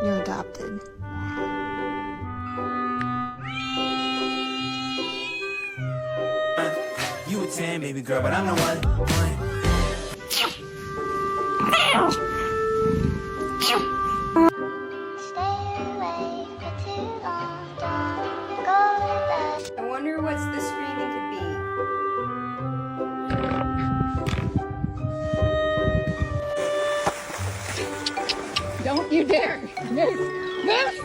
You're adopted. You a 10, baby girl, but I'm the one. I wonder what's the screaming could be. Don't you dare! Move! Move!